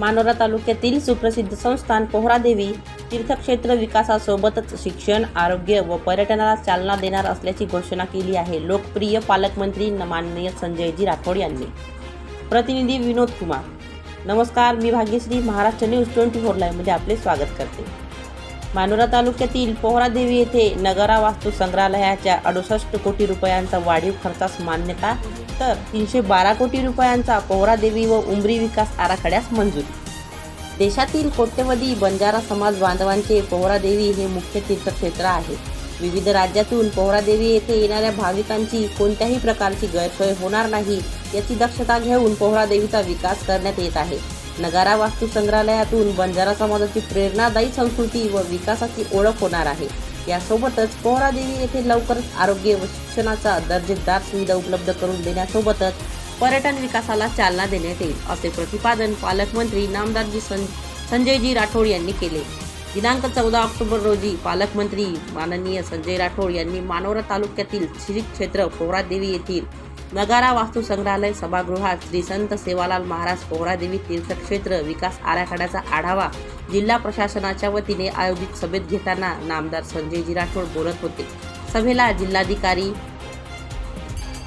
मानोरा तालुक्यातील सुप्रसिद्ध संस्थान पोहरादेवी तीर्थक्षेत्र विकासासोबतच शिक्षण, आरोग्य व पर्यटनाला चालना देणार असल्याची घोषणा केली आहे लोकप्रिय पालकमंत्री माननीय संजयजी राठोड यांनी। प्रतिनिधी विनोद कुमार। नमस्कार, मी भाग्यश्री महाराष्ट्र न्यूज 24 लाईव्ह मध्ये आपले स्वागत करते। मानोरा तालुक्यातील पोहरादेवी येथे नगारा वास्तू संग्रहालयाच्या 68 कोटी रुपयांचा वाढीव खर्चास मान्यता, तर 312 कोटी रुपयांचा पोहरादेवी व उमरी विकास आराखड्यास मंजुरी। देशातील कोट्यवधी बंजारा समाज बांधवांचे पोहरादेवी हे मुख्य तीर्थक्षेत्र आहे। विविध राज्यातून पोहरादेवी येथे येणाऱ्या भाविकांची कोणत्याही प्रकारची गैरसोय होणार नाही याची दक्षता घेऊन पोहरादेवीचा विकास करण्यात येत आहे। नगारा वास्तू संग्रहालयातून बंजारा समाजाची प्रेरणादायी संस्कृती व विकासाची ओळख होणार आहे। यासोबतच पोहरादेवी येथे लवकरच आरोग्य व शिक्षणाचा दर्जेदार सुविधा उपलब्ध करून देण्यासोबतच पर्यटन विकासाला चालना देण्यात येईल, असे प्रतिपादन पालकमंत्री नामदारजी संजयजी राठोड यांनी केले। दिनांक 14 ऑक्टोबर रोजी पालकमंत्री माननीय संजय राठोड यांनी मानोरा तालुक्यातील श्री क्षेत्र पोहरादेवी येथील नगारा वास्तू संग्रहालय सभागृहात श्री संत सेवालाल महाराज पोहरादेवी तीर्थक्षेत्र विकास आराखड्याचा आढावा जिल्हा प्रशासनाच्या वतीने आयोजित सभेत घेताना नामदार संजयजी राठोड बोलत होते। सभेला जिल्हाधिकारी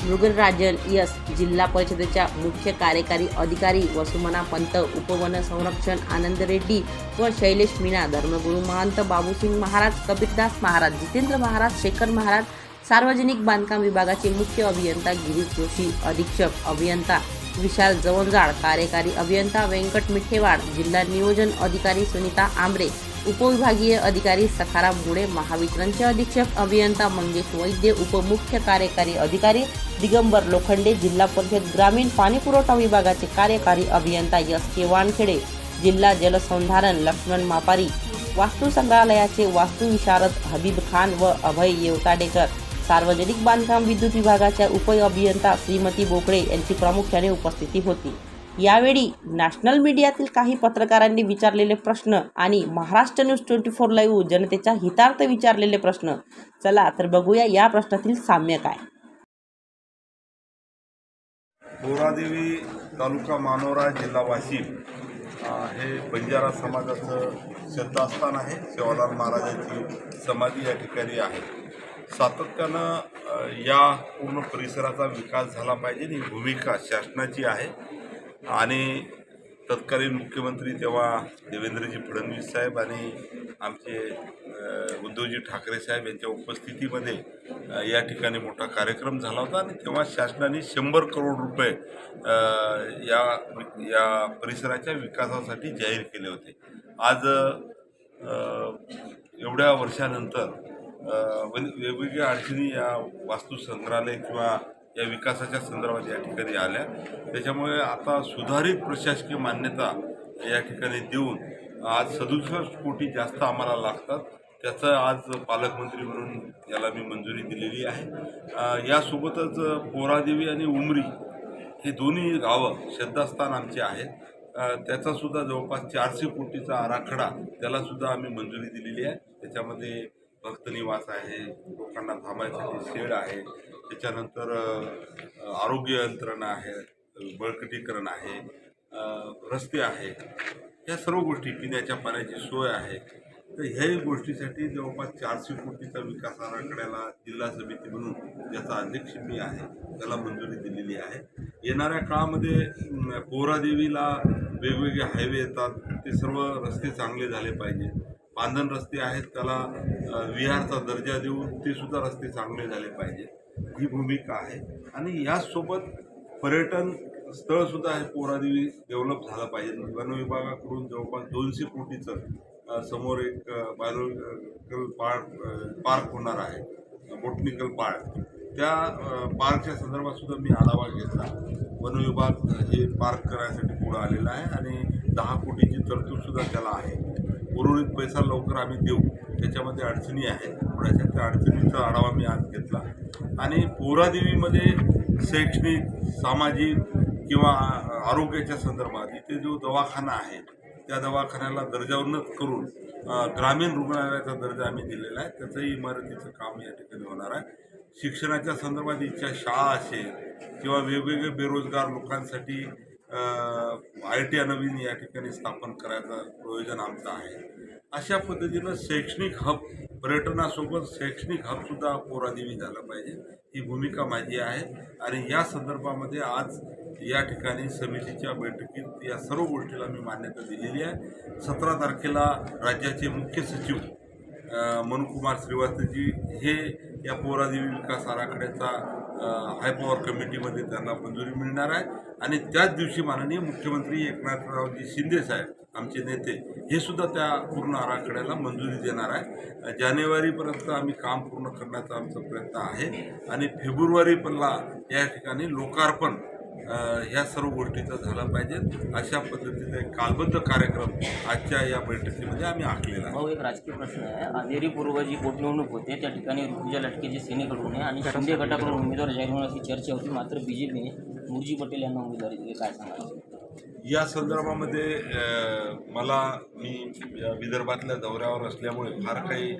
मृगराजन यस, जिल्हा परिषदेच्या मुख्य कार्यकारी अधिकारी वसुमना पंत, उपवन संरक्षण आनंद रेड्डी व शैलेश मीना, धर्मगुरू महंत बाबूसिंग महाराज, कबीरदास महाराज, जितेंद्र महाराज, शेखर महाराज, सार्वजनिक बांधकाम विभागाचे मुख्य अभियंता गिरीश जोशी, अधीक्षक अभियंता विशाल जवंजाळ, कार्यकारी अभियंता व्यंकट मिठेवाड, जिल्हा नियोजन अधिकारी सुनीता आंबरे, उपविभागीय अधिकारी सखाराम मुळे, महावितरणचे अधीक्षक अभियंता मंगेश वैद्य, उपमुख्य कार्यकारी अधिकारी दिगंबर लोखंडे, जिल्हा परिषद ग्रामीण पाणीपुरवठा विभागाचे कार्यकारी अभियंता एस के वानखेडे, जिल्हा जलसंधारण लक्ष्मण मापारी, वास्तू संग्रहालयाचे वास्तुविशारद हबीब खान व अभय येवताडेकर, सार्वजनिक बांधकाम विद्युत विभागाच्या उप अभियंता श्रीमती बोकडे यांची प्रामुख्याने उपस्थिती होती। यावेळी नॅशनल मीडियातील काही पत्रकारांनी विचारलेले प्रश्न आणि महाराष्ट्र न्यूज 24 लाईव्ह जनतेच्या हितार्थ विचारलेले प्रश्न, चला तर बघूया या प्रश्नातील साम्य काय। पोहरादेवी तालुका मानोरा जिल्हा वाशिम हे बंजारा समाजाचं श्रद्धास्थान आहे। सेवालाल महाराजांची समाधी या ठिकाणी आहे। सातत्यानं या पूर्ण परिसराचा विकास झाला पाहिजे ही भूमिका शासनाची आहे आणि तत्कालीन मुख्यमंत्री तेव्हा देवेंद्रजी फडणवीस साहेब आणि आमचे उद्धवजी ठाकरे साहेब यांच्या उपस्थितीमध्ये या ठिकाणी मोठा कार्यक्रम झाला होता आणि तेव्हा शासनाने 100 करोड रुपये या परिसराच्या विकासासाठी जाहीर केले होते। आज एवढ्या वर्षानंतर वेगवेगळ्या अडचणी या वास्तू संग्रहालय किंवा या विकासाच्या संदर्भात या ठिकाणी आल्या, त्याच्यामुळे आता सुधारित प्रशासकीय मान्यता या ठिकाणी देऊन आज 67 कोटी जास्त आम्हाला लागतात, त्याचं आज पालकमंत्री म्हणून याला मी मंजुरी दिलेली आहे। यासोबतच पोहरादेवी आणि उमरी हे दोन्ही गावं श्रद्धास्थान आमचे आहेत, त्याचासुद्धा जवळपास 400 कोटीचा आराखडा त्यालासुद्धा आम्ही मंजुरी दिलेली आहे। त्याच्यामध्ये भक्त निवास आहे, लोकांना थांबायसाठी शेड आहे, त्याच्यानंतर आरोग्य यंत्रणा आहे, बळकटीकरण आहे, रस्ते आहे, या सर्व गोष्टी, पिण्याच्या पाण्याची सोय आहे। तर ह्याही गोष्टीसाठी जवळपास 400 कोटीचा विकास आराखड्याला जिल्हा समिती म्हणून ज्याचा अध्यक्ष मी आहे त्याला मंजुरी दिलेली आहे। येणाऱ्या काळामध्ये पोहरादेवीला वेगवेगळे हायवे येतात, ते सर्व रस्ते चांगले झाले पाहिजे। बांधण रस्ते आहेत त्याला विहारचा दर्जा देऊन ते सुद्धा रस्ते चांगले झाले पाहिजे, ही भूमिका आहे। आणि याचसोबत पर्यटन स्थळसुद्धा आहे पोहरादेवी डेव्हलप झालं पाहिजे। वन विभागाकडून जवळपास 200 कोटीचं समोर एक बायोलॉजिकल पार्क होणार आहे, बोटनिकल पार्क, त्या पार्कच्या संदर्भात सुद्धा मी आढावा घेतला। वन विभाग हे पार्क करायसाठी पुढं आलेला आहे आणि 10 कोटीची तरतूदसुद्धा त्याला आहे। उर्वरित पैसा लवकर आम्ही देऊ, त्याच्यामध्ये अडचणी आहेत थोड्याशा, त्या अडचणीचा आढावा मी आज घेतला। आणि पोहरादेवीमध्ये शैक्षणिक, सामाजिक किंवा आरोग्याच्या संदर्भात इथे जो दवाखाना आहे त्या दवाखान्याला दर्जाउन्नत करून ग्रामीण रुग्णालयाचा दर्जा आम्ही दिलेला आहे, त्याचंही इमारतीचं काम या ठिकाणी होणार आहे। शिक्षणाच्या संदर्भात इच्छा शाळा असेल किंवा वेगवेगळे बेरोजगार लोकांसाठी ITI नवीन या ठिकाणी स्थापन करायचं प्रयोजन आमचं आहे. अशा पद्धतीनं शैक्षणिक हब, पर्यटनासोबत शैक्षणिक हबसुद्धा पोरादेवी झालं पाहिजे, ही भूमिका माझी आहे. आणि या संदर्भामध्ये आज या ठिकाणी समितीच्या बैठकीत या सर्व गोष्टीला मी मान्यता दिलेली आहे. 17 तारखेला राज्याचे मुख्य सचिव मनुकुमार श्रीवास्तवजी हे या पोरादेवी विकास आराखड्याचा हाय पॉवर कमिटीमध्ये त्यांना मंजुरी मिळणार आहे. आणि त्याच दिवशी माननीय मुख्यमंत्री एकनाथरावजी शिंदे साहेब आमचे नेते हे सुद्धा त्या पूर्ण आराखड्याला मंजुरी देणार आहे. जानेवारीपर्यंत आम्ही काम पूर्ण करण्याचा आमचा प्रयत्न आहे आणि फेब्रुवारीला या ठिकाणी लोकार्पण ह्या सर्व गोष्टीचा झाला पाहिजे. अशा पद्धतीचा एक कालबद्ध कार्यक्रम आजच्या या बैठकीमध्ये आम्ही आखलेला आहे. भाऊ, एक राजकीय प्रश्न आहे. अंधेरी पूर्व जी पोटनिवडणूक होते त्या ठिकाणी ऋतुजा लटके जे सेनेकडून आहे आणि शिंदे गटाकडून उमेदवार जाहीर होण्याची चर्चा होती, मात्र BJPने मुरजी पटेल यांना उमेदवारी दिली. काय सांगाल या संदर्भामध्ये मी या विदर्भातल्या दौऱ्यावर असल्यामुळे फार काही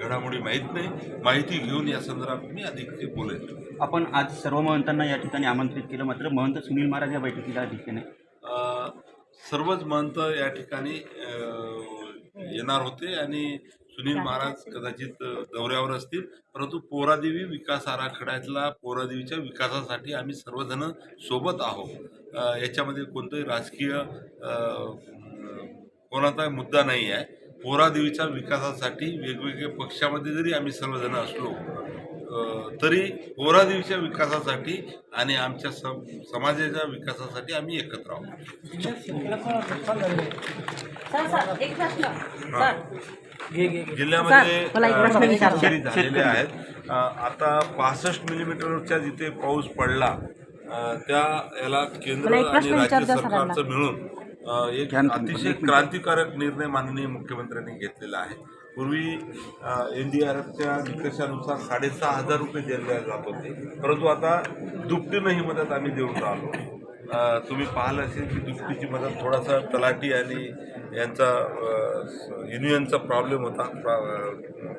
घडामोडी माहीत नाही. माहिती घेऊन या संदर्भात मी अधिक बोलेन. आपण आज सर्व महंतांना या ठिकाणी आमंत्रित केलं, मात्र महंत सुनील महाराज या बैठकीला दिसले नाही. सर्वच महंत या ठिकाणी येणार होते आणि सुनील महाराज कदाचित दौऱ्यावर असतील, परंतु पोरादेवी विकास आराखड्यातला पोरादेवीच्या विकासासाठी आम्ही सर्वजण सोबत आहोत. याच्यामध्ये कोणताही राजकीय कोणाचाही मुद्दा नाही आहे. पोरादेवीच्या विकासासाठी वेगवेगळ्या पक्षामध्ये जरी आम्ही सर्वजण असलो तरी पोरादेवीच्या विकासासाठी आणि आमच्या समाजाच्या विकासासाठी आम्ही एकत्र आहोत. जिल्ह्यामध्ये झालेले आहेत. आता 65 मिलीमीटरच्या जिथे पाऊस पडला त्या याला केंद्र आणि राज्य सरकारचं मिळून एक अतिशय क्रांतिकारक निर्णय माननीय मुख्यमंत्र्यांनी घेतलेला आहे. पूर्वी NDRFच्या निकषानुसार 6,500 रुपये दिले जात होते, परंतु आता दुपटीनं ही मदत आम्ही देऊन राहिलो. तुम्ही पाहिलं असेल की दुपटीची मदत थोडासा तलाठी आणि यांचा युनियनचा प्रॉब्लेम होता,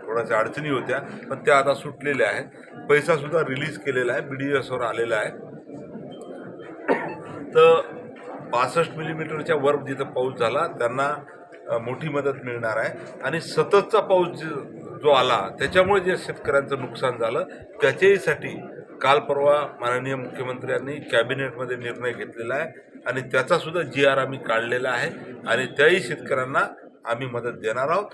थोड्याशा अडचणी होत्या, पण त्या आता सुटलेल्या आहेत. पैसासुद्धा रिलीज केलेला आहे, BDSवर आलेला आहे. तर 65 मिलीमीटरच्या वर जिथं पाऊस झाला त्यांना मोठी मदत मिळणार आहे. आणि सततचा पाऊस जो आला त्याच्यामुळे जे शेतकऱ्यांचं नुकसान झालं त्याच्याहीसाठी काल परवा माननीय मुख्यमंत्र्यांनी कॅबिनेटमध्ये निर्णय घेतलेला आहे आणि त्याचासुद्धा GR आम्ही काढलेला आहे आणि त्याही शेतकऱ्यांना आम्ही मदत देणार आहोत.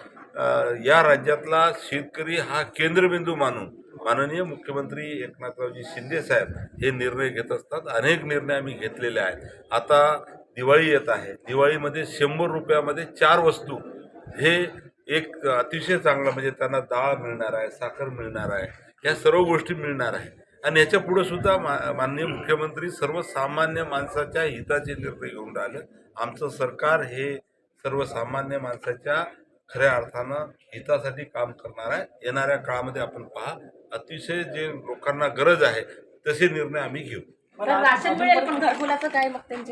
या राज्यातला शेतकरी हा केंद्रबिंदू मानून माननीय मुख्यमंत्री एकनाथरावजी शिंदे साहेब हे निर्णय घेत असतात. अनेक निर्णय आम्ही घेतलेले आहेत. आता दिवाळी येत आहे, दिवाळीमध्ये 100 रुपयामध्ये 4 वस्तू हे एक अतिशय चांगलं, म्हणजे त्यांना डाळ मिळणार आहे, साखर मिळणार आहे, या सर्व गोष्टी मिळणार आहे. आणि याच्या पुढे सुद्धा माननीय मुख्यमंत्री सर्वसामान्य माणसाच्या हिताचे निर्णय घेऊन राहिले. आमचं सरकार हे सर्वसामान्य माणसाच्या खऱ्या अर्थानं हितासाठी काम करणार आहे. येणाऱ्या काळामध्ये आपण पहा, अतिशय जे लोकांना गरज आहे तसे निर्णय आम्ही घेऊ. राशन मिळेल, पण घरकुलाचं काय मग त्यांचे?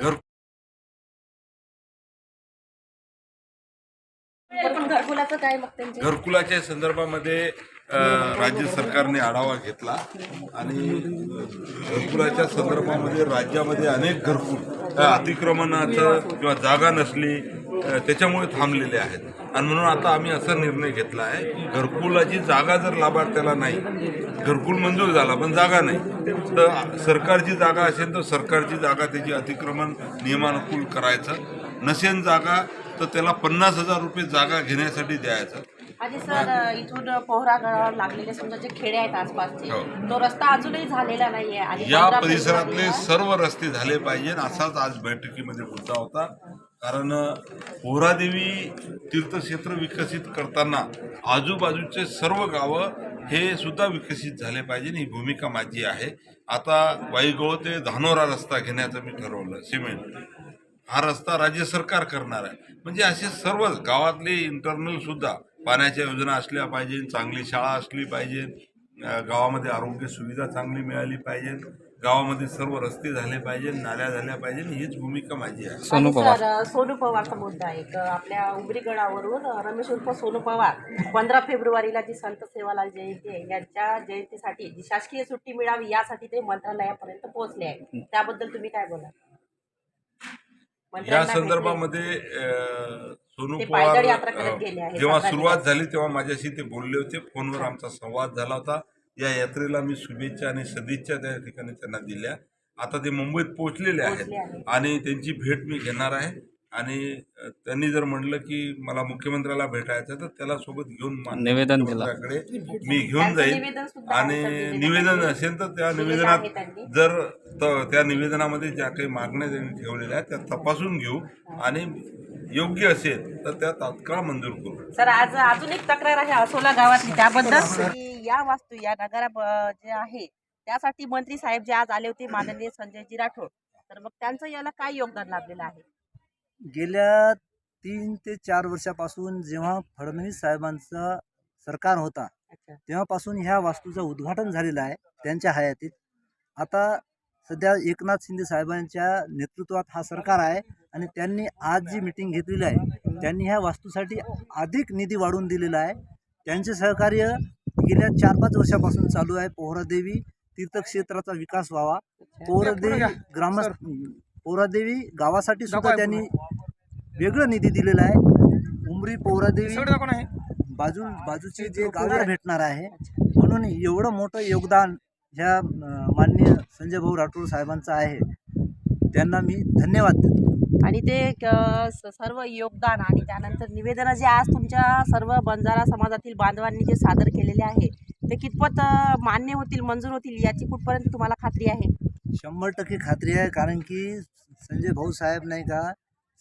घरकुलाचं काय मग त्यांचे? घरकुलाच्या संदर्भामध्ये राज्य सरकारने आढावा घेतला आणि घरकुलाच्या संदर्भामध्ये राज्यामध्ये अनेक घरकुल अतिक्रमणाचं किंवा जागा नसली त्याच्यामुळे थांबलेले आहेत. आणि म्हणून आता आम्ही असा निर्णय घेतला आहे की घरकुलाची जागा जर लाभार्थ्याला नाही, घरकुल मंजूर झाला पण जागा नाही, तर सरकारची जागा असेल तर सरकारची जागा त्याची अतिक्रमण नियमानुकूल करायचं. नसेल जागा तर त्याला 50,000 रुपये जागा घेण्यासाठी द्यायचं. आधी सर, इथून पोहरा लागलेले समजा जे खेडे आहेत आसपासचे, तो रस्ता अजूनही झालेला नाहीये आणि या परिसरातले सर्व रस्ते झाले पाहिजे असाच आज बैठकीमध्ये मुद्दा होता. कारण पोहरादेवी तीर्थक्षेत्र विकसित करताना आजूबाजूचे सर्व गावं हे सुद्धा विकसित झाले पाहिजे, ही भूमिका माझी आहे. आता वाईगोळ ते धानोरा रस्ता घेण्याचं मी ठरवलं. सिमेंट हा रस्ता राज्य सरकार करणार आहे. म्हणजे असे सर्व गावातले इंटरनल सुद्धा पाण्याच्या योजना असल्या पाहिजे, चांगली शाळा असली पाहिजे, गावामध्ये आरोग्य सुविधा चांगली मिळाली पाहिजे, गावामध्ये सर्व रस्ते झाले पाहिजे, नाल्या झाल्या पाहिजे, हीच भूमिका माझी आहे. सोनू पवारचा मुद्दा आहे. आपल्या उमरी गडावरून रमेश उर्फ सोनू पवार 15 फेब्रुवारीला जी संत सेवालाल जयंती आहे यांच्या जयंतीसाठी जी शासकीय सुट्टी मिळावी यासाठी ते मंत्रालयापर्यंत पोहोचले आहे. त्याबद्दल तुम्ही काय बोला? मंत्र्यांना भेटले. संदर्भामध्ये सोनू ते पवार पायदळ यात्रा करत गेले आहे. जेव्हा 17 सुरुवात दिवस. झाली तेव्हा माझ्याशी ते बोलले होते. फोनवर आमचा संवाद झाला होता. या यात्रेला मी शुभेच्छा आणि सदिच्छा त्या ठिकाणी त्यांना दिल्या. आता ते मुंबईत पोहोचलेले पोहोचले आहेत आहे. आणि त्यांची भेट मी घेणार आहे. आणि त्यांनी जर म्हणलं की मला मुख्यमंत्र्याला भेटायचं तर त्याला सोबत घेऊन निवेदन दिलं. मुख्यमंत्र्याकडे मी घेऊन त्यांचं जाईल. निवेदन सुद्धा आणि आहे, सर, निवेदन असेल तर त्या दिलेलं निवेदनात आहे त्यांनी. जर त्या निवेदनामध्ये ज्या काही मागण्या त्यांनी ठेवलेल्या आहेत त्या तपासून घेऊ आणि योग्य असेल तर त्या तात्काळ मंजूर करू. सर आज अजून एक तक्रार आहे असोला गावातली त्याबद्दल की या वास्तू या नगरा जे आहे त्यासाठी मंत्री साहेब जे आज आले होते माननीय संजयजी राठोड, तर मग त्यांचं याला काय योगदान लाभलेलं आहे? गेल्या 3 ते 4 वर्षापासून जेव्हा फडणवीस साहेबांचा सरकार होता अच्छा. तेव्हापासून ह्या वास्तूचं उद्घाटन झालेलं आहे त्यांच्या हयातीत. आता सध्या एकनाथ शिंदे साहेबांच्या नेतृत्वात हा सरकार आहे आणि त्यांनी आज जी मीटिंग घेतलेली आहे त्यांनी ह्या वास्तूसाठी अधिक निधी वाढवून दिलेला आहे. त्यांचे सहकार्य गेल्या 4-5 वर्षापासून चालू आहे. पोहरादेवी तीर्थक्षेत्राचा विकास व्हावा. पोहरादेवी गावासाठी सुद्धा त्यांनी वेगळं निधी दिलेला आहे. उमरी पोहरादेवी बाजूचे जे गावाला भेटणार आहे म्हणून एवढं मोठं योगदान ह्या माननीय संजय भाऊ राठोड साहेबांचं आहे. त्यांना मी धन्यवाद देतो. आणि ते सर्व योगदान आणि त्यानंतर निवेदनं जे आज तुमच्या सर्व बंजारा समाजातील बांधवांनी जे सादर केलेले आहे ते कितपत मान्य होतील, मंजूर होतील याची कुठपर्यंत तुम्हाला खात्री आहे? 100% खात्री आहे. कारण की संजय भाऊ साहेब नाही का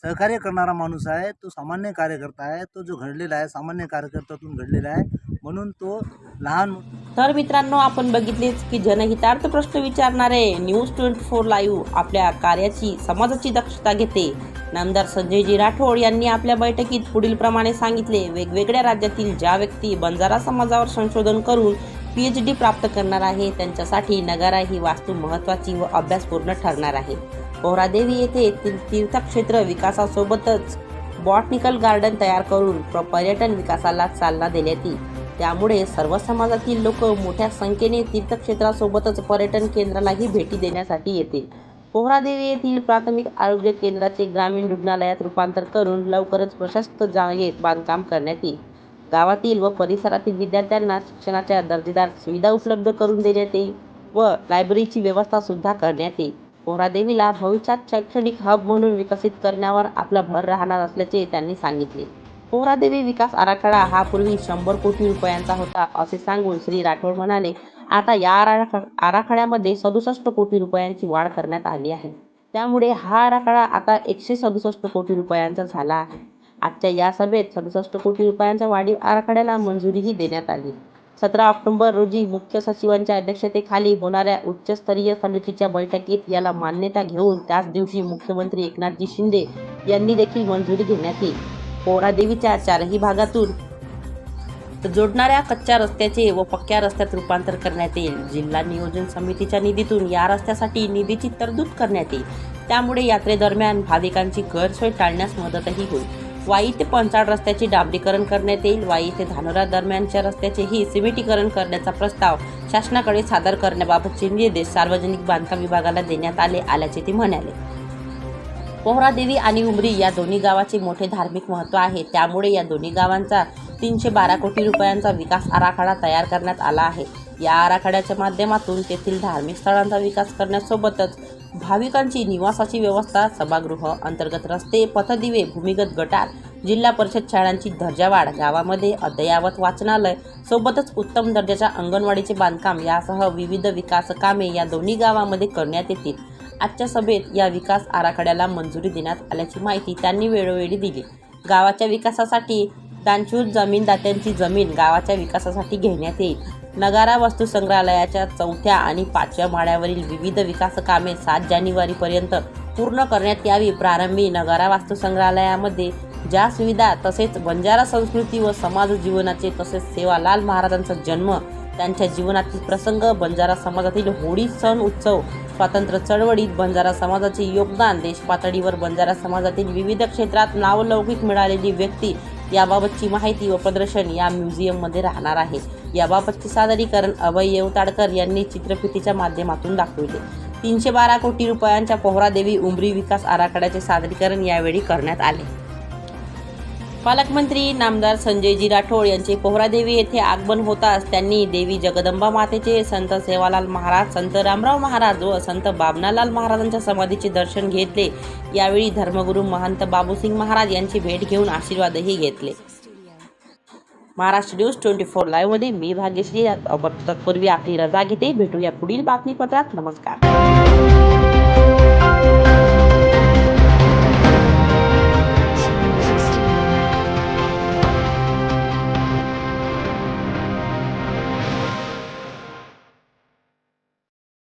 सहकार्य करणारा माणूस आहे. तो सामान्य कार्यकर्ता आहे. तो जो घडलेला आहे सामान्य कार्यकर्त्यातून घडलेला आहे म्हणून तो लहान. तर मित्रांनो, आपण बघितलेच की जनहितार्थ प्रश्न विचारणारे न्यूज 24 लाईव्ह आपल्या कार्याची समाजाची दक्षता घेते. नामदार संजयजी राठोड यांनी आपल्या बैठकीत पुढील प्रमाणे सांगितले. वेगवेगळ्या राज्यातील ज्या व्यक्ती बंजारा समाजावर संशोधन करून PhD प्राप्त करणार आहे त्यांच्यासाठी नगारा ही वास्तू महत्त्वाची व अभ्यासपूर्ण ठरणार आहे. पोहरादेवी येथे तीर्थक्षेत्र विकासासोबतच बॉटनिकल गार्डन तयार करून पर्यटन विकासाला चालना देण्यात येईल. त्यामुळे सर्व समाजातील लोक मोठ्या संख्येने तीर्थक्षेत्रासोबतच पर्यटन केंद्रालाही भेटी देण्यासाठी येतील. पोहरादेवी येथील प्राथमिक आरोग्य केंद्राचे ग्रामीण रुग्णालयात रूपांतर करून लवकरच प्रशस्त जागेत बांधकाम करण्यात येईल. गावातील व परिसरातील विद्यार्थ्यांना शिक्षणाच्या दर्जेदार सुविधा उपलब्ध करून देण्यात येईल व लायब्ररीची व्यवस्था सुद्धा करण्यात येईल. पोहरादेवीला भविष्यात शैक्षणिक हब म्हणून विकसित करण्यावर आपला भर राहणार असल्याचे त्यांनी सांगितले. पोहरादेवी विकास आराखडा हा पूर्वी 100 कोटी रुपयांचा होता असे सांगून श्री राठोड म्हणाले, आता या आराखड्यामध्ये 67 कोटी रुपयांची वाढ करण्यात आली आहे. त्यामुळे हा आराखडा आता 167 कोटी रुपयांचा झाला आहे. आजच्या या सभेत 67 कोटी रुपयांच्या वाढीव आराखड्याला मंजुरीही देण्यात आली. 17 ऑक्टोबर रोजी मुख्य सचिवांच्या अध्यक्षतेखाली होणाऱ्या उच्चस्तरीय समितीच्या बैठकीत याला मान्यता घेऊन त्याच दिवशी मुख्यमंत्री एकनाथजी शिंदे यांनी देखील मंजुरी देण्यात येईल. पोहरादेवीच्या 4ही भागातून जोडणाऱ्या कच्च्या रस्त्याचे व पक्क्या रस्त्यात रूपांतर करण्यात येईल. जिल्हा नियोजन समितीच्या निधीतून या रस्त्यासाठी निधीची तरतूद करण्यात येईल. त्यामुळे यात्रेदरम्यान भाविकांची गैरसोय टाळण्यास मदतही होईल. वाई ते पंचाळ रस्त्याचे डांबरीकरण करण्यात येईल. वाई ते धानोरा दरम्यानच्या रस्त्याचेही सिमेंटीकरण करण्याचा प्रस्ताव शासनाकडे सादर करण्याबाबतचे निर्देश सार्वजनिक बांधकाम विभागाला देण्यात आल्याचे ते म्हणाले. पोहरादेवी आणि उमरी या दोन्ही गावाचे मोठे धार्मिक महत्त्व आहे. त्यामुळे या दोन्ही गावांचा 312 कोटी रुपयांचा विकास आराखडा तयार करण्यात आला आहे. या आराखड्याच्या माध्यमातून तेथील धार्मिक स्थळांचा विकास करण्यासोबतच भाविकांची निवासाची व्यवस्था, सभागृह, अंतर्गत रस्ते, पथदिवे, भूमिगत गटार, जिल्हा परिषद शाळांची दर्जावाढ, गावामध्ये अद्ययावत वाचनालय सोबतच उत्तम दर्जाच्या अंगणवाडीचे बांधकाम यासह विविध विकास कामे या दोन्ही गावामध्ये करण्यात येतील. आजच्या सभेत या विकास आराखड्याला मंजुरी देण्यात आल्याची माहिती त्यांनी वेळोवेळी दिली. गावाच्या विकासासाठी दानशूर जमीनदात्यांची जमीन गावाच्या विकासासाठी घेण्यात येईल. नगारा वस्तू संग्रहालयाच्या 4थ्या आणि 5व्या माळ्यावरील विविध विकास कामे 7 जानेवारीपर्यंत पूर्ण करण्यात यावी. प्रारंभी नगारा वास्तू संग्रहालयामध्ये ज्या सुविधा तसेच बंजारा संस्कृती व समाज जीवनाचे तसेच सेवालाल महाराजांचा जन्म, त्यांच्या जीवनातील प्रसंग, बंजारा समाजातील होळी सण उत्सव, स्वातंत्र्य चळवळीत बंजारा समाजाचे योगदान, देशपातळीवर बंजारा समाजातील विविध क्षेत्रात नावलौकिक मिळालेली व्यक्ती याबाबतची माहिती व प्रदर्शन या म्युझियममध्ये राहणार आहे. याबाबतचे सादरीकरण अभय येवताडकर यांनी चित्रफितीच्या माध्यमातून दाखवले. 312 कोटी रुपयांच्या पोहरादेवी उमरी विकास आराखड्याचे सादरीकरण यावेळी करण्यात आले. पालकमंत्री नामदार संजयजी राठोड यांचे पोहरादेवी येथे आगमन होताच त्यांनी देवी जगदंबा मातेचे, संत सेवालाल महाराज, संत रामराव महाराज व संत बाबनालाल महाराजांच्या समाधीचे दर्शन घेतले. यावेळी धर्मगुरू महंत बाबूसिंग महाराज यांची भेट घेऊन आशीर्वादही घेतले. महाराष्ट्र न्यूज 24 लाईव्ह मध्ये मी भाग्यश्री. तत्पूर्वी आपली रजा घेते. भेटूया पुढील बातमीपत्रात. नमस्कार.